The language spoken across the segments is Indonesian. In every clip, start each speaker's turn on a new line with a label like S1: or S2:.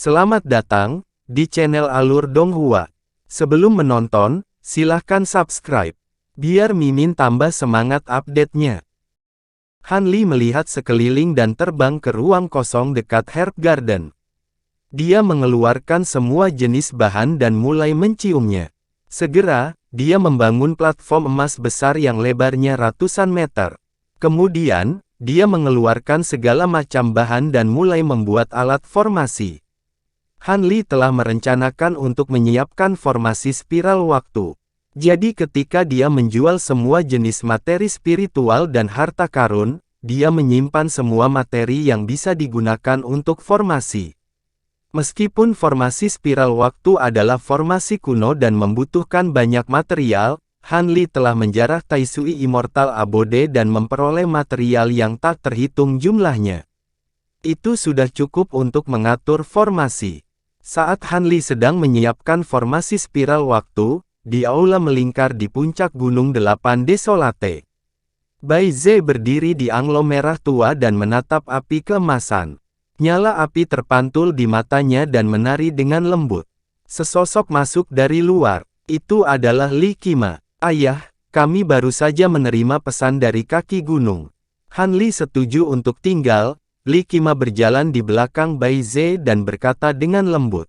S1: Selamat datang di channel Alur Donghua. Sebelum menonton, silahkan subscribe, biar Mimin tambah semangat update-nya. Han Li melihat sekeliling dan terbang ke ruang kosong dekat Herb Garden. Dia mengeluarkan semua jenis bahan dan mulai menciumnya. Segera, dia membangun platform emas besar yang lebarnya ratusan meter. Kemudian, dia mengeluarkan segala macam bahan dan mulai membuat alat formasi. Han Li telah merencanakan untuk menyiapkan formasi spiral waktu. Jadi ketika dia menjual semua jenis materi spiritual dan harta karun, dia menyimpan semua materi yang bisa digunakan untuk formasi. Meskipun formasi spiral waktu adalah formasi kuno dan membutuhkan banyak material, Han Li telah menjarah Taisui Immortal Abode dan memperoleh material yang tak terhitung jumlahnya. Itu sudah cukup untuk mengatur formasi. Saat Han Li sedang menyiapkan formasi spiral waktu, di aula melingkar di puncak Gunung 8 Desolate. Bai Ze berdiri di anglo merah tua dan menatap api keemasan. Nyala api terpantul di matanya dan menari dengan lembut. Sesosok masuk dari luar. Itu adalah Li Qima. Ayah, kami baru saja menerima pesan dari kaki gunung. Han Li setuju untuk tinggal. Li Qima berjalan di belakang Bai Ze dan berkata dengan lembut.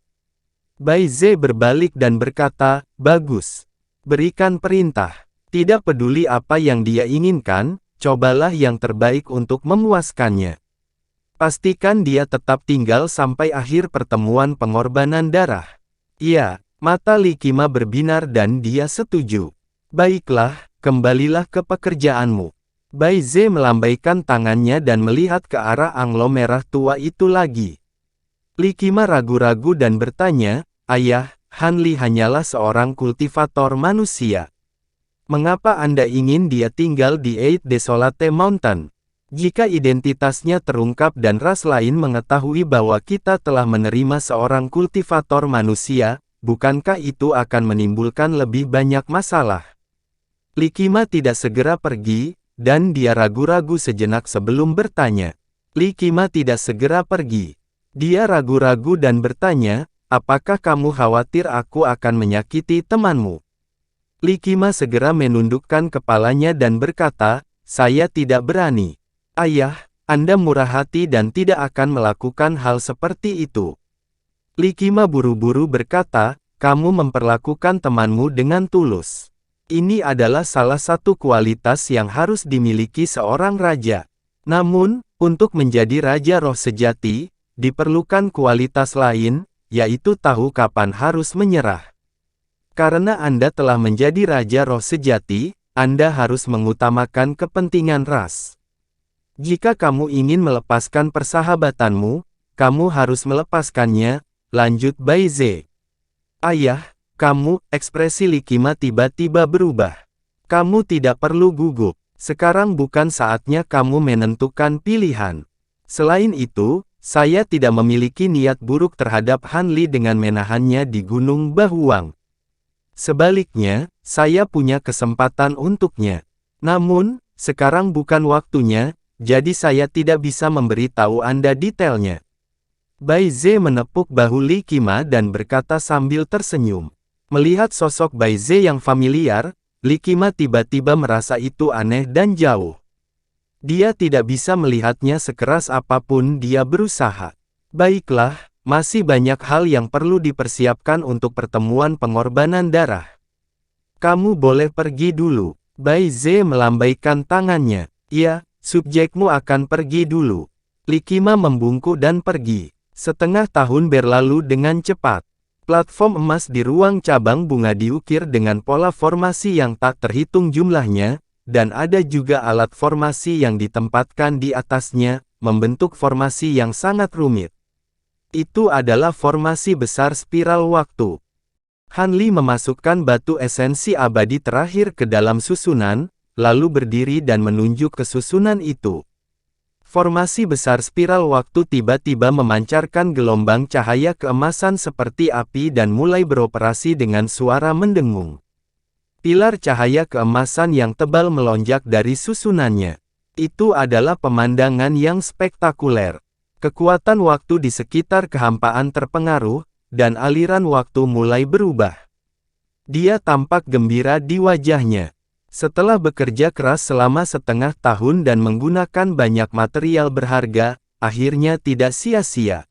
S1: Bai Ze berbalik dan berkata, bagus. Berikan perintah. Tidak peduli apa yang dia inginkan, cobalah yang terbaik untuk memuaskannya. Pastikan dia tetap tinggal sampai akhir pertemuan pengorbanan darah. Iya, mata Li Qima berbinar dan dia setuju. Baiklah, kembalilah ke pekerjaanmu. Bai Ze melambaikan tangannya dan melihat ke arah anglo merah tua itu lagi. Li Qima ragu-ragu dan bertanya, Ayah, Han Li hanyalah seorang kultivator manusia. Mengapa Anda ingin dia tinggal di Eight Desolate Mountain? Jika identitasnya terungkap dan ras lain mengetahui bahwa kita telah menerima seorang kultivator manusia, bukankah itu akan menimbulkan lebih banyak masalah? Li Qima tidak segera pergi, dan dia ragu-ragu sejenak sebelum bertanya. Li Qima tidak segera pergi. Dia ragu-ragu dan bertanya, apakah kamu khawatir aku akan menyakiti temanmu? Li Qima segera menundukkan kepalanya dan berkata, saya tidak berani. Ayah, Anda murah hati dan tidak akan melakukan hal seperti itu. Li Qima buru-buru berkata, kamu memperlakukan temanmu dengan tulus. Ini adalah salah satu kualitas yang harus dimiliki seorang raja. Namun, untuk menjadi raja roh sejati, diperlukan kualitas lain, yaitu tahu kapan harus menyerah. Karena Anda telah menjadi raja roh sejati, Anda harus mengutamakan kepentingan ras. Jika kamu ingin melepaskan persahabatanmu, kamu harus melepaskannya, lanjut Bai Ze. Ayah, kamu, ekspresi Li Qima tiba-tiba berubah. Kamu tidak perlu gugup. Sekarang bukan saatnya kamu menentukan pilihan. Selain itu, saya tidak memiliki niat buruk terhadap Han Li dengan menahannya di Gunung Bahuang. Sebaliknya, saya punya kesempatan untuknya. Namun, sekarang bukan waktunya, jadi saya tidak bisa memberitahu Anda detailnya. Bai Ze menepuk bahu Li Qima dan berkata sambil tersenyum. Melihat sosok Bai Ze yang familiar, Li Qima tiba-tiba merasa itu aneh dan jauh. Dia tidak bisa melihatnya sekeras apapun dia berusaha. Baiklah, masih banyak hal yang perlu dipersiapkan untuk pertemuan pengorbanan darah. Kamu boleh pergi dulu. Bai Ze melambaikan tangannya. Iya, subjekmu akan pergi dulu. Li Qima membungkuk dan pergi. Setengah tahun berlalu dengan cepat. Platform emas di ruang cabang bunga diukir dengan pola formasi yang tak terhitung jumlahnya, dan ada juga alat formasi yang ditempatkan di atasnya, membentuk formasi yang sangat rumit. Itu adalah formasi besar spiral waktu. Han Li memasukkan batu esensi abadi terakhir ke dalam susunan, lalu berdiri dan menunjuk ke susunan itu. Formasi besar spiral waktu tiba-tiba memancarkan gelombang cahaya keemasan seperti api dan mulai beroperasi dengan suara mendengung. Pilar cahaya keemasan yang tebal melonjak dari susunannya. Itu adalah pemandangan yang spektakuler. Kekuatan waktu di sekitar kehampaan terpengaruh, dan aliran waktu mulai berubah. Dia tampak gembira di wajahnya. Setelah bekerja keras selama setengah tahun dan menggunakan banyak material berharga, akhirnya tidak sia-sia.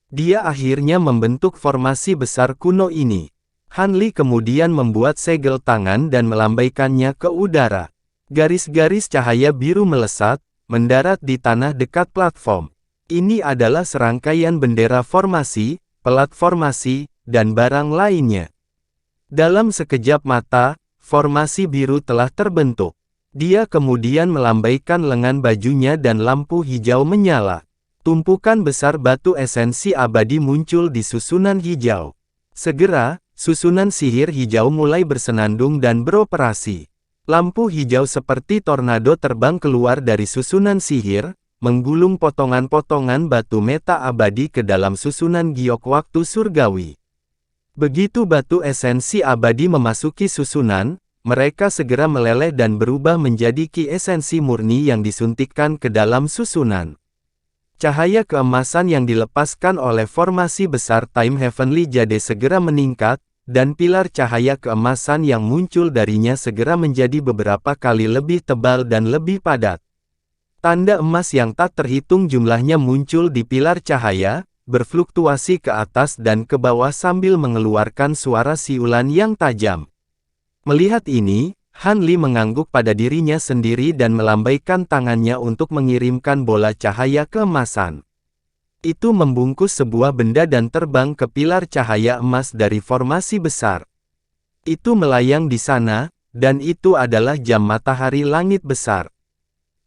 S1: Dia akhirnya membentuk formasi besar kuno ini. Han Li kemudian membuat segel tangan dan melambaikannya ke udara. Garis-garis cahaya biru melesat, mendarat di tanah dekat platform. Ini adalah serangkaian bendera formasi, pelat formasi, dan barang lainnya. Dalam sekejap mata, formasi biru telah terbentuk. Dia kemudian melambaikan lengan bajunya dan lampu hijau menyala. Tumpukan besar batu esensi abadi muncul di susunan hijau. Segera, susunan sihir hijau mulai bersenandung dan beroperasi. Lampu hijau seperti tornado terbang keluar dari susunan sihir, menggulung potongan-potongan batu meta abadi ke dalam susunan giok waktu surgawi. Begitu batu esensi abadi memasuki susunan, mereka segera meleleh dan berubah menjadi ki esensi murni yang disuntikkan ke dalam susunan. Cahaya keemasan yang dilepaskan oleh formasi besar Time Heavenly Jade segera meningkat, dan pilar cahaya keemasan yang muncul darinya segera menjadi beberapa kali lebih tebal dan lebih padat. Tanda emas yang tak terhitung jumlahnya muncul di pilar cahaya, berfluktuasi ke atas dan ke bawah sambil mengeluarkan suara siulan yang tajam. Melihat ini, Han Li mengangguk pada dirinya sendiri dan melambaikan tangannya untuk mengirimkan bola cahaya keemasan. Itu membungkus sebuah benda dan terbang ke pilar cahaya emas dari formasi besar. Itu melayang di sana, dan itu adalah jam matahari langit besar.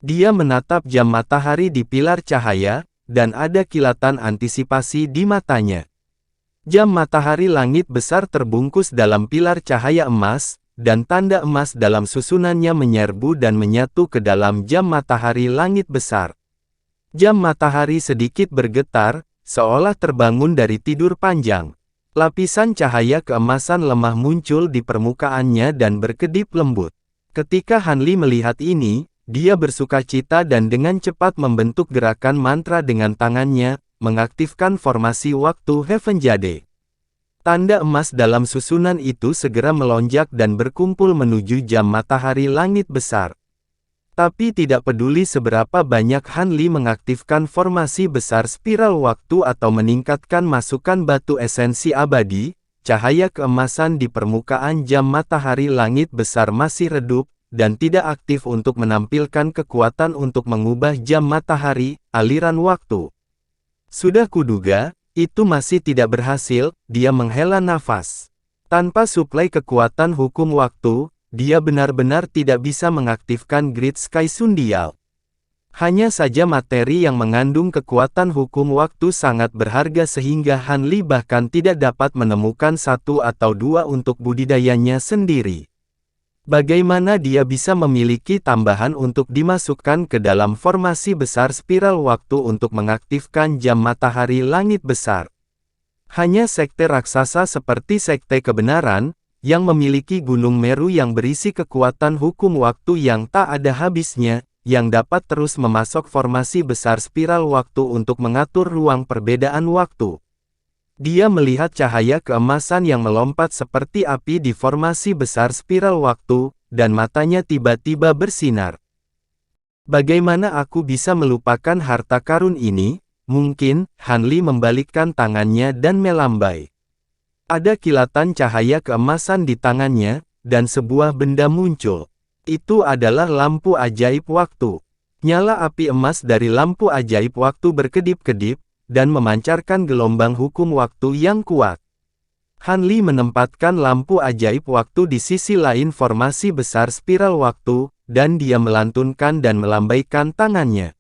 S1: Dia menatap jam matahari di pilar cahaya, dan ada kilatan antisipasi di matanya. Jam matahari langit besar terbungkus dalam pilar cahaya emas, dan tanda emas dalam susunannya menyerbu dan menyatu ke dalam jam matahari langit besar. Jam matahari sedikit bergetar, seolah terbangun dari tidur panjang. Lapisan cahaya keemasan lemah muncul di permukaannya dan berkedip lembut. Ketika Han Li melihat ini, dia bersukacita dan dengan cepat membentuk gerakan mantra dengan tangannya, mengaktifkan formasi waktu Heaven Jade. Tanda emas dalam susunan itu segera melonjak dan berkumpul menuju jam matahari langit besar. Tapi tidak peduli seberapa banyak Han Li mengaktifkan formasi besar spiral waktu atau meningkatkan masukan batu esensi abadi, cahaya keemasan di permukaan jam matahari langit besar masih redup, dan tidak aktif untuk menampilkan kekuatan untuk mengubah jam matahari, aliran waktu. Sudah kuduga, itu masih tidak berhasil, dia menghela nafas. Tanpa suplai kekuatan hukum waktu, dia benar-benar tidak bisa mengaktifkan Great Sky Sundial. Hanya saja materi yang mengandung kekuatan hukum waktu sangat berharga sehingga Han Li bahkan tidak dapat menemukan satu atau dua untuk budidayanya sendiri. Bagaimana dia bisa memiliki tambahan untuk dimasukkan ke dalam formasi besar spiral waktu untuk mengaktifkan jam matahari langit besar? Hanya sekte raksasa seperti Sekte Kebenaran, yang memiliki Gunung Meru yang berisi kekuatan hukum waktu yang tak ada habisnya, yang dapat terus memasok formasi besar spiral waktu untuk mengatur ruang perbedaan waktu. Dia melihat cahaya keemasan yang melompat seperti api di formasi besar spiral waktu, dan matanya tiba-tiba bersinar. Bagaimana aku bisa melupakan harta karun ini? Mungkin, Han Li membalikkan tangannya dan melambai. Ada kilatan cahaya keemasan di tangannya, dan sebuah benda muncul. Itu adalah lampu ajaib waktu. Nyala api emas dari lampu ajaib waktu berkedip-kedip, dan memancarkan gelombang hukum waktu yang kuat. Han Li menempatkan lampu ajaib waktu di sisi lain formasi besar spiral waktu, dan dia melantunkan dan melambaikan tangannya.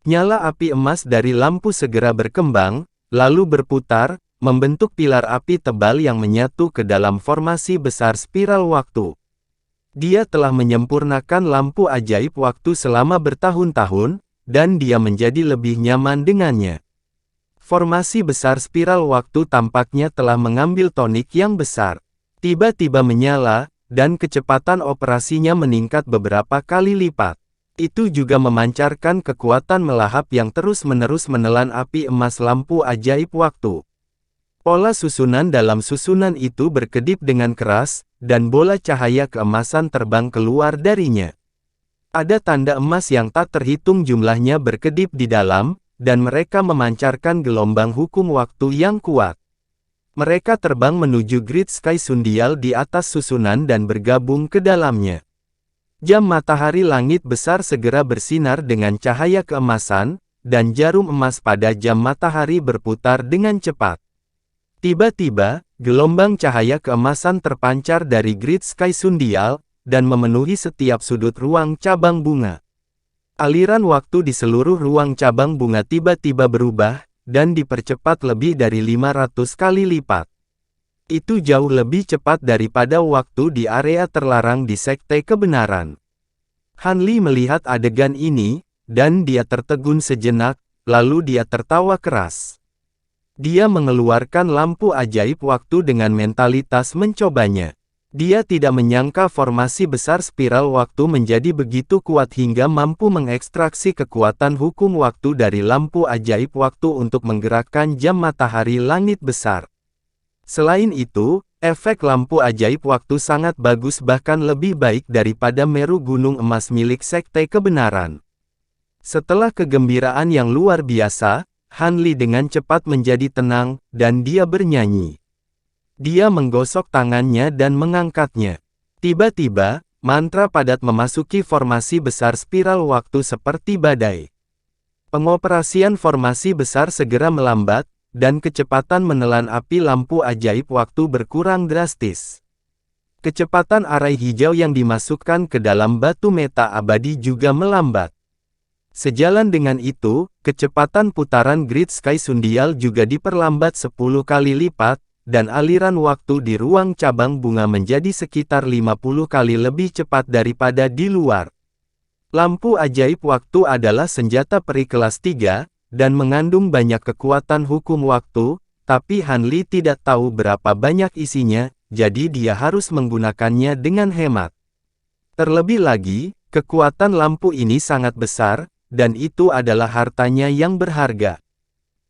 S1: Nyala api emas dari lampu segera berkembang, lalu berputar, membentuk pilar api tebal yang menyatu ke dalam formasi besar spiral waktu. Dia telah menyempurnakan lampu ajaib waktu selama bertahun-tahun, dan dia menjadi lebih nyaman dengannya. Formasi besar spiral waktu tampaknya telah mengambil tonik yang besar. Tiba-tiba menyala, dan kecepatan operasinya meningkat beberapa kali lipat. Itu juga memancarkan kekuatan melahap yang terus-menerus menelan api emas lampu ajaib waktu. Pola susunan dalam susunan itu berkedip dengan keras, dan bola cahaya keemasan terbang keluar darinya. Ada tanda emas yang tak terhitung jumlahnya berkedip di dalam, dan mereka memancarkan gelombang hukum waktu yang kuat. Mereka terbang menuju grid sky sundial di atas susunan dan bergabung ke dalamnya. Jam matahari langit besar segera bersinar dengan cahaya keemasan, dan jarum emas pada jam matahari berputar dengan cepat. Tiba-tiba, gelombang cahaya keemasan terpancar dari grid sky sundial, dan memenuhi setiap sudut ruang cabang bunga. Aliran waktu di seluruh ruang cabang bunga tiba-tiba berubah, dan dipercepat lebih dari 500 kali lipat. Itu jauh lebih cepat daripada waktu di area terlarang di Sekte Kebenaran. Han Li melihat adegan ini, dan dia tertegun sejenak, lalu dia tertawa keras. Dia mengeluarkan lampu ajaib waktu dengan mentalitas mencobanya. Dia tidak menyangka formasi besar spiral waktu menjadi begitu kuat hingga mampu mengekstraksi kekuatan hukum waktu dari lampu ajaib waktu untuk menggerakkan jam matahari langit besar. Selain itu, efek lampu ajaib waktu sangat bagus bahkan lebih baik daripada Meru Gunung Emas milik Sekte Kebenaran. Setelah kegembiraan yang luar biasa, Han Li dengan cepat menjadi tenang, dan dia bernyanyi. Dia menggosok tangannya dan mengangkatnya. Tiba-tiba, mantra padat memasuki formasi besar spiral waktu seperti badai. Pengoperasian formasi besar segera melambat, dan kecepatan menelan api lampu ajaib waktu berkurang drastis. Kecepatan arai hijau yang dimasukkan ke dalam batu meta abadi juga melambat. Sejalan dengan itu, kecepatan putaran grid sky sundial juga diperlambat 10 kali lipat, dan aliran waktu di ruang cabang bunga menjadi sekitar 50 kali lebih cepat daripada di luar. Lampu ajaib waktu adalah senjata peri kelas 3, dan mengandung banyak kekuatan hukum waktu, tapi Han Li tidak tahu berapa banyak isinya, jadi dia harus menggunakannya dengan hemat. Terlebih lagi, kekuatan lampu ini sangat besar, dan itu adalah hartanya yang berharga.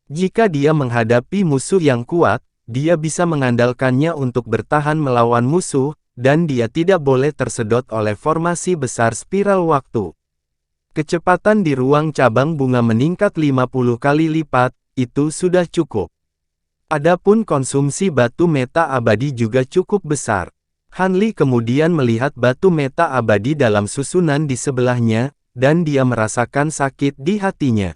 S1: Jika dia menghadapi musuh yang kuat, dia bisa mengandalkannya untuk bertahan melawan musuh, dan dia tidak boleh tersedot oleh formasi besar spiral waktu. Kecepatan di ruang cabang bunga meningkat 50 kali lipat, itu sudah cukup. Adapun konsumsi batu meta abadi juga cukup besar. Han Li kemudian melihat batu meta abadi dalam susunan di sebelahnya, dan dia merasakan sakit di hatinya.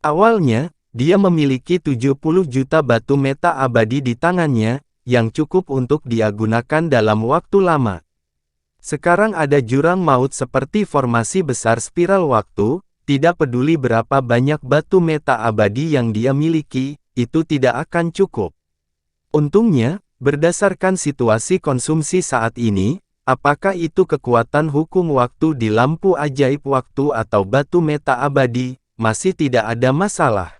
S1: Awalnya, dia memiliki 70 juta batu meta abadi di tangannya, yang cukup untuk dia gunakan dalam waktu lama. Sekarang ada jurang maut seperti formasi besar spiral waktu, tidak peduli berapa banyak batu meta abadi yang dia miliki, itu tidak akan cukup. Untungnya, berdasarkan situasi konsumsi saat ini, apakah itu kekuatan hukum waktu di lampu ajaib waktu atau batu meta abadi, masih tidak ada masalah.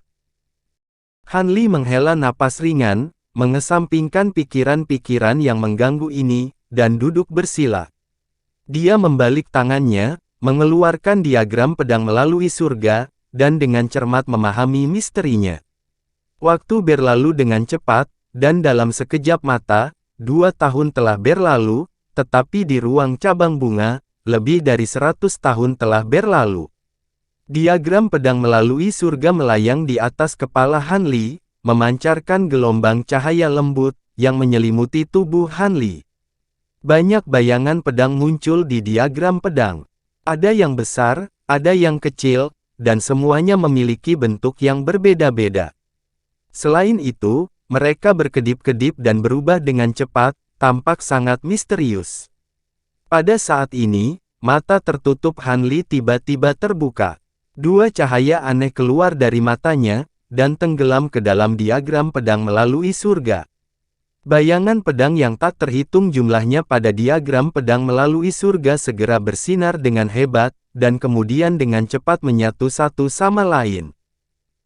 S1: Han Li menghela napas ringan, mengesampingkan pikiran-pikiran yang mengganggu ini, dan duduk bersila. Dia membalik tangannya, mengeluarkan diagram pedang melalui surga, dan dengan cermat memahami misterinya. Waktu berlalu dengan cepat, dan dalam sekejap mata, 2 tahun telah berlalu, tetapi di ruang cabang bunga, lebih dari 100 tahun telah berlalu. Diagram pedang melalui surga melayang di atas kepala Han Li, memancarkan gelombang cahaya lembut, yang menyelimuti tubuh Han Li. Banyak bayangan pedang muncul di diagram pedang. Ada yang besar, ada yang kecil, dan semuanya memiliki bentuk yang berbeda-beda. Selain itu, mereka berkedip-kedip dan berubah dengan cepat, tampak sangat misterius. Pada saat ini, mata tertutup Han Li tiba-tiba terbuka. 2 cahaya aneh keluar dari matanya, dan tenggelam ke dalam diagram pedang melalui surga. Bayangan pedang yang tak terhitung jumlahnya pada diagram pedang melalui surga segera bersinar dengan hebat, dan kemudian dengan cepat menyatu satu sama lain.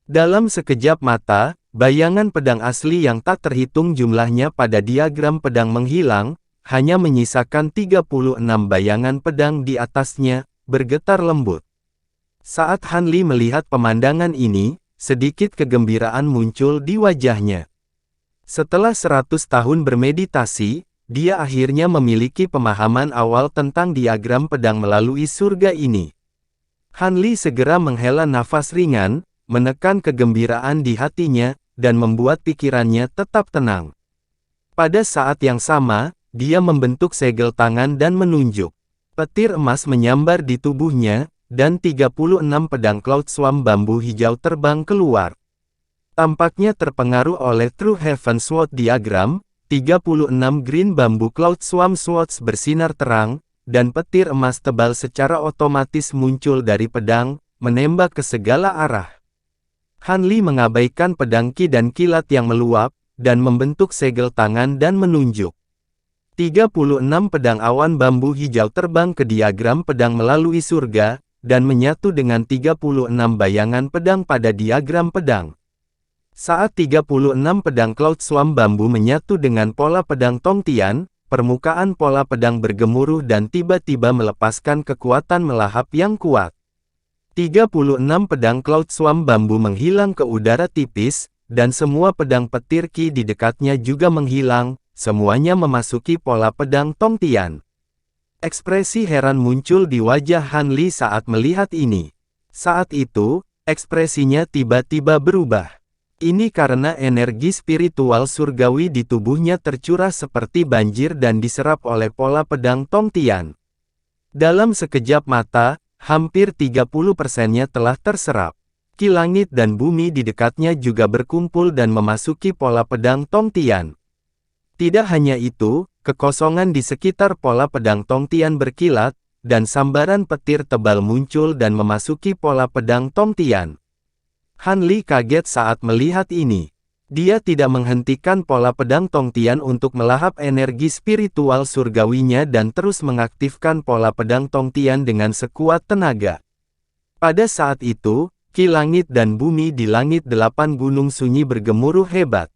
S1: Dalam sekejap mata, bayangan pedang asli yang tak terhitung jumlahnya pada diagram pedang menghilang, hanya menyisakan 36 bayangan pedang di atasnya, bergetar lembut. Saat Han Li melihat pemandangan ini, sedikit kegembiraan muncul di wajahnya. Setelah 100 tahun bermeditasi, dia akhirnya memiliki pemahaman awal tentang diagram pedang melalui surga ini. Han Li segera menghela nafas ringan, menekan kegembiraan di hatinya, dan membuat pikirannya tetap tenang. Pada saat yang sama, dia membentuk segel tangan dan menunjuk. Petir emas menyambar di tubuhnya, dan 36 pedang Cloud Swarm bambu hijau terbang keluar. Tampaknya terpengaruh oleh True Heaven Sword Diagram, 36 green bambu Cloud Swarm Swords bersinar terang, dan petir emas tebal secara otomatis muncul dari pedang, menembak ke segala arah. Han Li mengabaikan pedang Qi dan kilat yang meluap, dan membentuk segel tangan dan menunjuk. 36 pedang awan bambu hijau terbang ke diagram pedang melalui surga, dan menyatu dengan 36 bayangan pedang pada diagram pedang. Saat 36 pedang Cloud Swarm bambu menyatu dengan pola pedang Tongtian, permukaan pola pedang bergemuruh dan tiba-tiba melepaskan kekuatan melahap yang kuat. 36 pedang Cloud Swarm bambu menghilang ke udara tipis, dan semua pedang petir Qi di dekatnya juga menghilang, semuanya memasuki pola pedang Tongtian. Ekspresi heran muncul di wajah Han Li saat melihat ini. Saat itu, ekspresinya tiba-tiba berubah. Ini karena energi spiritual surgawi di tubuhnya tercurah seperti banjir dan diserap oleh pola pedang Tongtian. Dalam sekejap mata, hampir 30%-nya telah terserap. Qi langit dan bumi di dekatnya juga berkumpul dan memasuki pola pedang Tongtian. Tidak hanya itu, kekosongan di sekitar pola pedang Tongtian berkilat, dan sambaran petir tebal muncul dan memasuki pola pedang Tongtian. Han Li kaget saat melihat ini. Dia tidak menghentikan pola pedang Tongtian untuk melahap energi spiritual surgawinya dan terus mengaktifkan pola pedang Tongtian dengan sekuat tenaga. Pada saat itu, Qi langit dan bumi di langit 8 gunung sunyi bergemuruh hebat.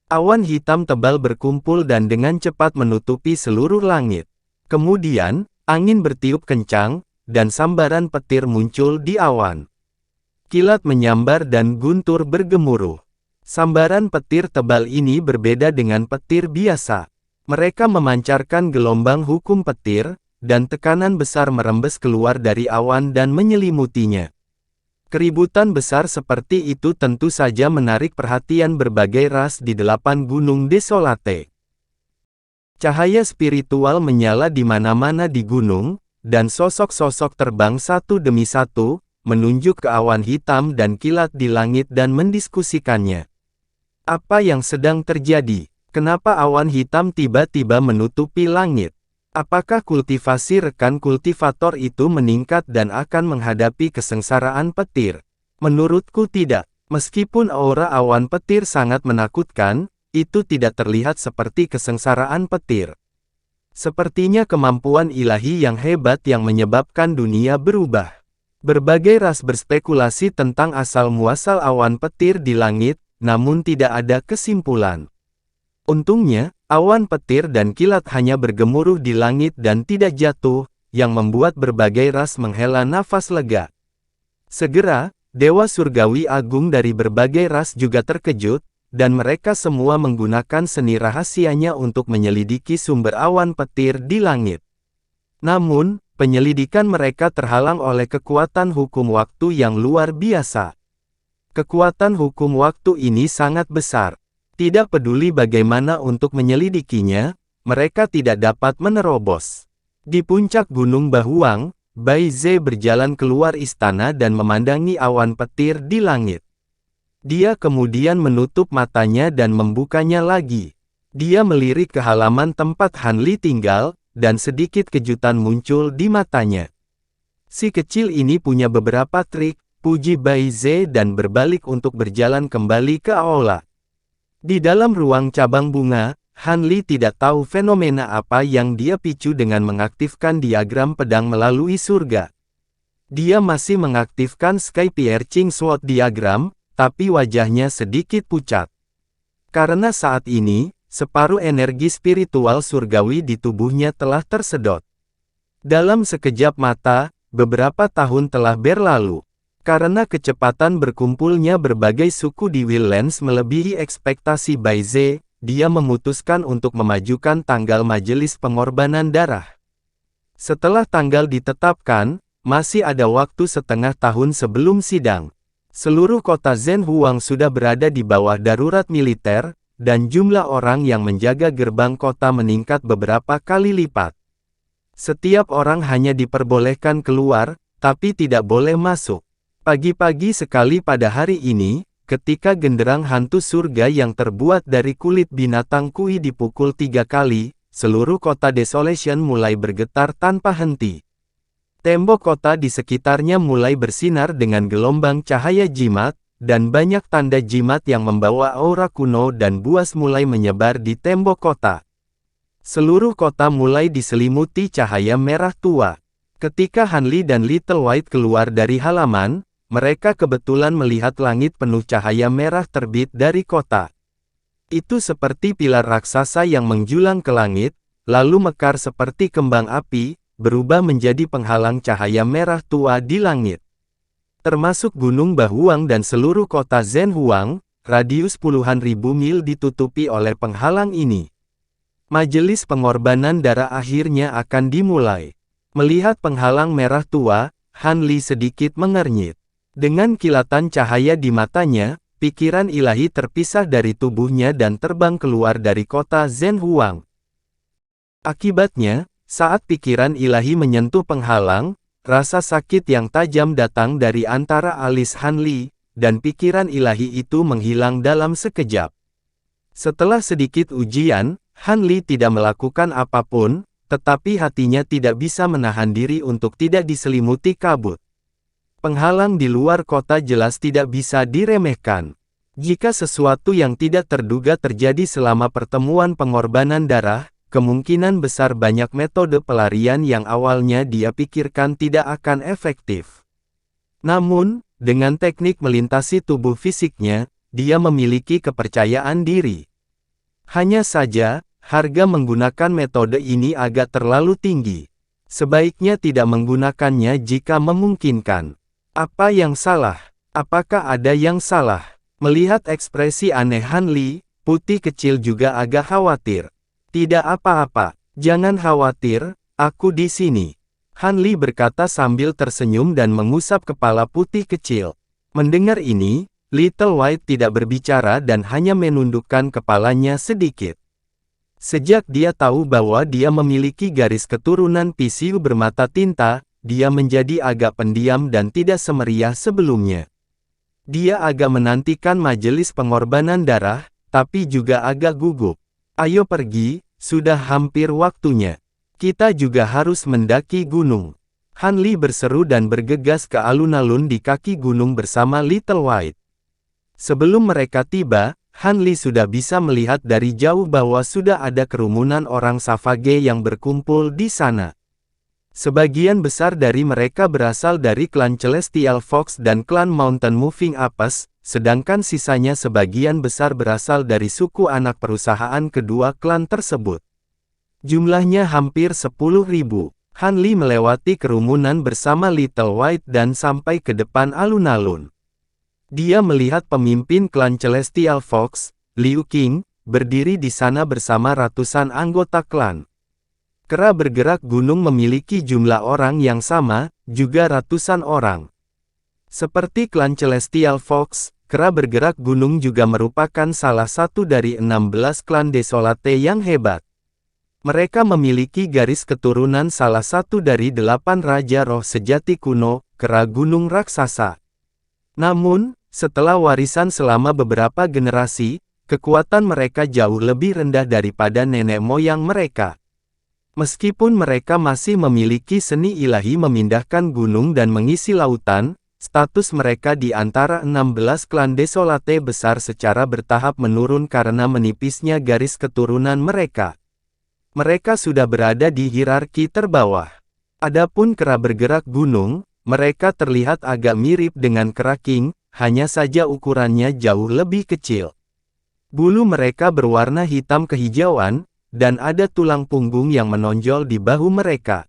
S1: Awan hitam tebal berkumpul dan dengan cepat menutupi seluruh langit. Kemudian, angin bertiup kencang, dan sambaran petir muncul di awan. Kilat menyambar dan guntur bergemuruh. Sambaran petir tebal ini berbeda dengan petir biasa. Mereka memancarkan gelombang hukum petir, dan tekanan besar merembes keluar dari awan dan menyelimutinya. Keributan besar seperti itu tentu saja menarik perhatian berbagai ras di 8 gunung desolate. Cahaya spiritual menyala di mana-mana di gunung, dan sosok-sosok terbang satu demi satu, menunjuk ke awan hitam dan kilat di langit dan mendiskusikannya. Apa yang sedang terjadi? Kenapa awan hitam tiba-tiba menutupi langit? Apakah kultivasi rekan kultivator itu meningkat dan akan menghadapi kesengsaraan petir? Menurutku tidak. Meskipun aura awan petir sangat menakutkan, itu tidak terlihat seperti kesengsaraan petir. Sepertinya kemampuan ilahi yang hebat yang menyebabkan dunia berubah. Berbagai ras berspekulasi tentang asal-muasal awan petir di langit, namun tidak ada kesimpulan. Untungnya, awan petir dan kilat hanya bergemuruh di langit dan tidak jatuh, yang membuat berbagai ras menghela nafas lega. Segera, Dewa Surgawi Agung dari berbagai ras juga terkejut, dan mereka semua menggunakan seni rahasianya untuk menyelidiki sumber awan petir di langit. Namun, penyelidikan mereka terhalang oleh kekuatan hukum waktu yang luar biasa. Kekuatan hukum waktu ini sangat besar. Tidak peduli bagaimana untuk menyelidikinya, mereka tidak dapat menerobos. Di puncak Gunung Bahuang, Bai Ze berjalan keluar istana dan memandangi awan petir di langit. Dia kemudian menutup matanya dan membukanya lagi. Dia melirik ke halaman tempat Han Li tinggal, dan sedikit kejutan muncul di matanya. Si kecil ini punya beberapa trik, puji Bai Ze dan berbalik untuk berjalan kembali ke aula. Di dalam ruang cabang bunga, Han Li tidak tahu fenomena apa yang dia picu dengan mengaktifkan diagram pedang melalui surga. Dia masih mengaktifkan Sky Piercing Sword Diagram, tapi wajahnya sedikit pucat. Karena saat ini, separuh energi spiritual surgawi di tubuhnya telah tersedot. Dalam sekejap mata, beberapa tahun telah berlalu. Karena kecepatan berkumpulnya berbagai suku di Wildlands melebihi ekspektasi Baize, dia memutuskan untuk memajukan tanggal Majelis Pengorbanan Darah. Setelah tanggal ditetapkan, masih ada waktu setengah tahun sebelum sidang. Seluruh kota Zhenhuang sudah berada di bawah darurat militer, dan jumlah orang yang menjaga gerbang kota meningkat beberapa kali lipat. Setiap orang hanya diperbolehkan keluar, tapi tidak boleh masuk. Pagi-pagi sekali pada hari ini, ketika genderang hantu surga yang terbuat dari kulit binatang kui dipukul 3 kali, seluruh kota Desolation mulai bergetar tanpa henti. Tembok kota di sekitarnya mulai bersinar dengan gelombang cahaya jimat, dan banyak tanda jimat yang membawa aura kuno dan buas mulai menyebar di tembok kota. Seluruh kota mulai diselimuti cahaya merah tua. Ketika Hanli dan Little White keluar dari halaman, mereka kebetulan melihat langit penuh cahaya merah terbit dari kota. Itu seperti pilar raksasa yang menjulang ke langit, lalu mekar seperti kembang api, berubah menjadi penghalang cahaya merah tua di langit. Termasuk Gunung Bahuang dan seluruh kota Zhenhuang, radius puluhan ribu mil ditutupi oleh penghalang ini. Majelis Pengorbanan Darah akhirnya akan dimulai. Melihat penghalang merah tua, Hanli sedikit mengernyit. Dengan kilatan cahaya di matanya, pikiran ilahi terpisah dari tubuhnya dan terbang keluar dari kota Zhenhuang. Akibatnya, saat pikiran ilahi menyentuh penghalang, rasa sakit yang tajam datang dari antara alis Hanli, dan pikiran ilahi itu menghilang dalam sekejap. Setelah sedikit ujian, Hanli tidak melakukan apapun, tetapi hatinya tidak bisa menahan diri untuk tidak diselimuti kabut. Penghalang di luar kota jelas tidak bisa diremehkan. Jika sesuatu yang tidak terduga terjadi selama pertemuan pengorbanan darah, kemungkinan besar banyak metode pelarian yang awalnya dia pikirkan tidak akan efektif. Namun, dengan teknik melintasi tubuh fisiknya, dia memiliki kepercayaan diri. Hanya saja, harga menggunakan metode ini agak terlalu tinggi. Sebaiknya tidak menggunakannya jika memungkinkan. Apa yang salah? Apakah ada yang salah? Melihat ekspresi aneh Hanli, Putih kecil juga agak khawatir. Tidak apa-apa, jangan khawatir, aku di sini. Hanli berkata sambil tersenyum dan mengusap kepala Putih kecil. Mendengar ini, Little White tidak berbicara dan hanya menundukkan kepalanya sedikit. Sejak dia tahu bahwa dia memiliki garis keturunan pisiu bermata tinta, dia menjadi agak pendiam dan tidak semeriah sebelumnya. Dia agak menantikan Majelis Pengorbanan Darah, tapi juga agak gugup. Ayo pergi. Sudah hampir waktunya. Kita juga harus mendaki gunung. Hanli berseru dan bergegas ke alun-alun di kaki gunung bersama Little White. Sebelum mereka tiba, Hanli sudah bisa melihat dari jauh bahwa sudah ada kerumunan orang Savage yang berkumpul di sana. Sebagian besar dari mereka berasal dari klan Celestial Fox dan klan Mountain Moving Apes, sedangkan sisanya sebagian besar berasal dari suku anak perusahaan kedua klan tersebut. Jumlahnya hampir 10.000. Hanli melewati kerumunan bersama Little White dan sampai ke depan alun-alun. Dia melihat pemimpin klan Celestial Fox, Liu Qing, berdiri di sana bersama ratusan anggota klan. Kera bergerak gunung memiliki jumlah orang yang sama, juga ratusan orang. Seperti klan Celestial Fox, Kera bergerak gunung juga merupakan salah satu dari 16 klan Desolate yang hebat. Mereka memiliki garis keturunan salah satu dari 8 Raja Roh Sejati kuno, Kera Gunung Raksasa. Namun, setelah warisan selama beberapa generasi, kekuatan mereka jauh lebih rendah daripada nenek moyang mereka. Meskipun mereka masih memiliki seni ilahi memindahkan gunung dan mengisi lautan, status mereka di antara 16 klan Desolate besar secara bertahap menurun karena menipisnya garis keturunan mereka. Mereka sudah berada di hierarki terbawah. Adapun kera bergerak gunung, mereka terlihat agak mirip dengan kera king, hanya saja ukurannya jauh lebih kecil. Bulu mereka berwarna hitam kehijauan, dan ada tulang punggung yang menonjol di bahu mereka.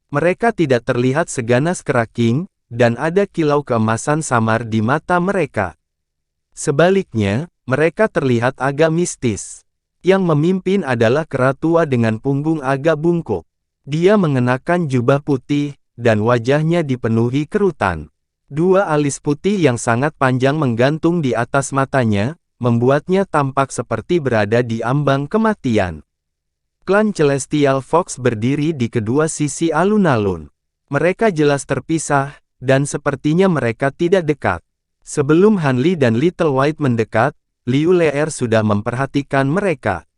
S1: Mereka tidak terlihat seganas keraking, dan ada kilau keemasan samar di mata mereka. Sebaliknya, mereka terlihat agak mistis. Yang memimpin adalah kera tua dengan punggung agak bungkuk. Dia mengenakan jubah putih, dan wajahnya dipenuhi kerutan. Dua alis putih yang sangat panjang menggantung di atas matanya, membuatnya tampak seperti berada di ambang kematian. Klan Celestial Fox berdiri di kedua sisi alun-alun. Mereka jelas terpisah, dan sepertinya mereka tidak dekat. Sebelum Han Li dan Little White mendekat, Liu Leer sudah memperhatikan mereka.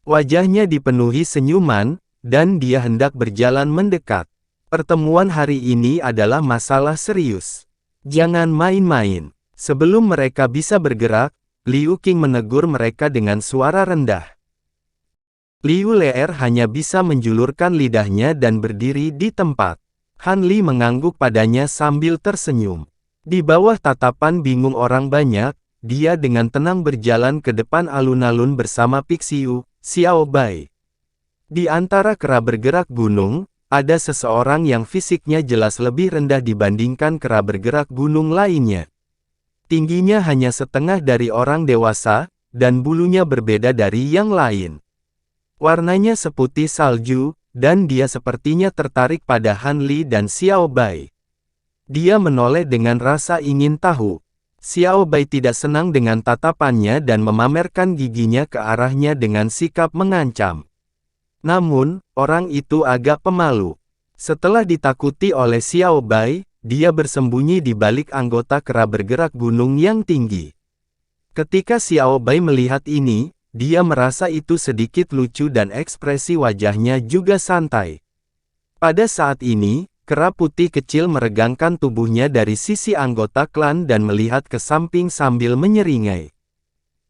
S1: Wajahnya dipenuhi senyuman, dan dia hendak berjalan mendekat. Pertemuan hari ini adalah masalah serius. Jangan main-main. Sebelum mereka bisa bergerak, Liu Qing menegur mereka dengan suara rendah. Liu Leer hanya bisa menjulurkan lidahnya dan berdiri di tempat. Han Li mengangguk padanya sambil tersenyum. Di bawah tatapan bingung orang banyak, dia dengan tenang berjalan ke depan alun-alun bersama Pixiu, Xiao Bai. Di antara kera bergerak gunung, ada seseorang yang fisiknya jelas lebih rendah dibandingkan kera bergerak gunung lainnya. Tingginya hanya setengah dari orang dewasa, dan bulunya berbeda dari yang lain. Warnanya seputih salju, dan dia sepertinya tertarik pada Han Li dan Xiao Bai. Dia menoleh dengan rasa ingin tahu. Xiao Bai tidak senang dengan tatapannya dan memamerkan giginya ke arahnya dengan sikap mengancam. Namun, orang itu agak pemalu. Setelah ditakuti oleh Xiao Bai, dia bersembunyi di balik anggota kera bergerak gunung yang tinggi. Ketika Xiao Bai melihat ini, dia merasa itu sedikit lucu dan ekspresi wajahnya juga santai. Pada saat ini, kera putih kecil meregangkan tubuhnya dari sisi anggota klan dan melihat ke samping sambil menyeringai.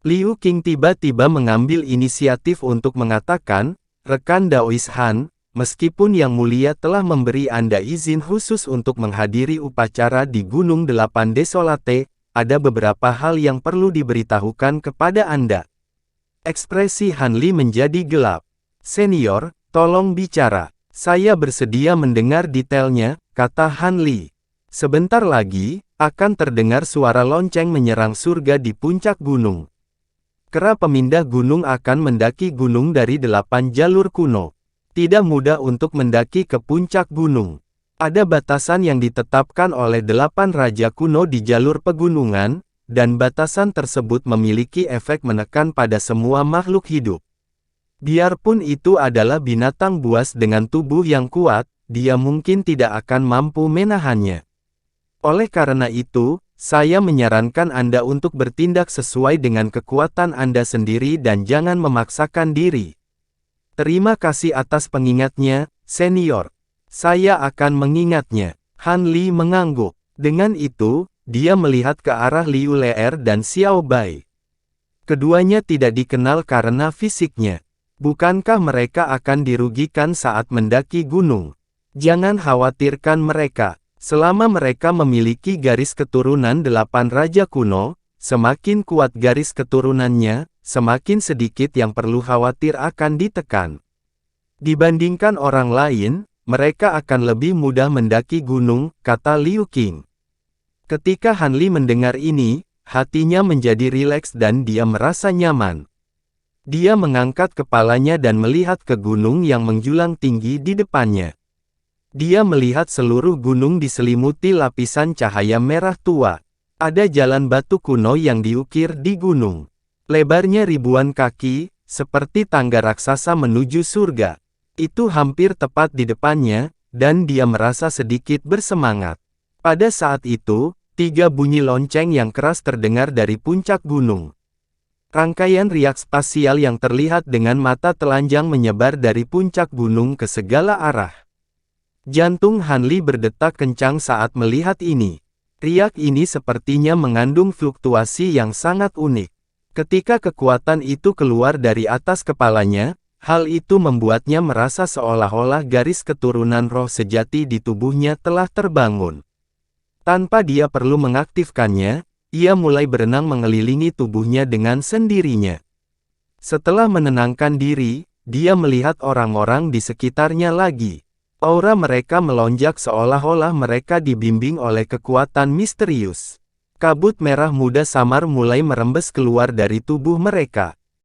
S1: Liu Qing tiba-tiba mengambil inisiatif untuk mengatakan, "Rekan Daois Han, meskipun Yang Mulia telah memberi Anda izin khusus untuk menghadiri upacara di Gunung Delapan Desolate, ada beberapa hal yang perlu diberitahukan kepada Anda." Ekspresi Han Li menjadi gelap. "Senior, tolong bicara. Saya bersedia mendengar detailnya," kata Han Li. Sebentar lagi, akan terdengar suara lonceng menyerang surga di puncak gunung. Kera pemindah gunung akan mendaki gunung dari 8 jalur kuno. Tidak mudah untuk mendaki ke puncak gunung. Ada batasan yang ditetapkan oleh 8 raja kuno di jalur pegunungan, dan batasan tersebut memiliki efek menekan pada semua makhluk hidup. Biarpun itu adalah binatang buas dengan tubuh yang kuat, dia mungkin tidak akan mampu menahannya. Oleh karena itu, saya menyarankan Anda untuk bertindak sesuai dengan kekuatan Anda sendiri dan jangan memaksakan diri. Terima kasih atas pengingatnya, senior. Saya akan mengingatnya. Han Li mengangguk. Dengan itu, dia melihat ke arah Liu Leer dan Xiao Bai. Keduanya tidak dikenal karena fisiknya. Bukankah mereka akan dirugikan saat mendaki gunung? Jangan khawatirkan mereka. Selama mereka memiliki garis keturunan 8 raja kuno, semakin kuat garis keturunannya, semakin sedikit yang perlu khawatir akan ditekan. Dibandingkan orang lain, mereka akan lebih mudah mendaki gunung, kata Liu Qing. Ketika Han Li mendengar ini, hatinya menjadi rileks dan dia merasa nyaman. Dia mengangkat kepalanya dan melihat ke gunung yang menjulang tinggi di depannya. Dia melihat seluruh gunung diselimuti lapisan cahaya merah tua. Ada jalan batu kuno yang diukir di gunung. Lebarnya ribuan kaki, seperti tangga raksasa menuju surga. Itu hampir tepat di depannya, dan dia merasa sedikit bersemangat. Pada saat itu, 3 bunyi lonceng yang keras terdengar dari puncak gunung. Rangkaian riak spasial yang terlihat dengan mata telanjang menyebar dari puncak gunung ke segala arah. Jantung Han Li berdetak kencang saat melihat ini. Riak ini sepertinya mengandung fluktuasi yang sangat unik. Ketika kekuatan itu keluar dari atas kepalanya, hal itu membuatnya merasa seolah-olah garis keturunan roh sejati di tubuhnya telah terbangun. Tanpa dia perlu mengaktifkannya, ia mulai berenang mengelilingi tubuhnya dengan sendirinya. Setelah menenangkan diri, dia melihat orang-orang di sekitarnya lagi. Aura mereka melonjak seolah-olah mereka dibimbing oleh kekuatan misterius. Kabut merah muda samar mulai merembes keluar dari tubuh mereka.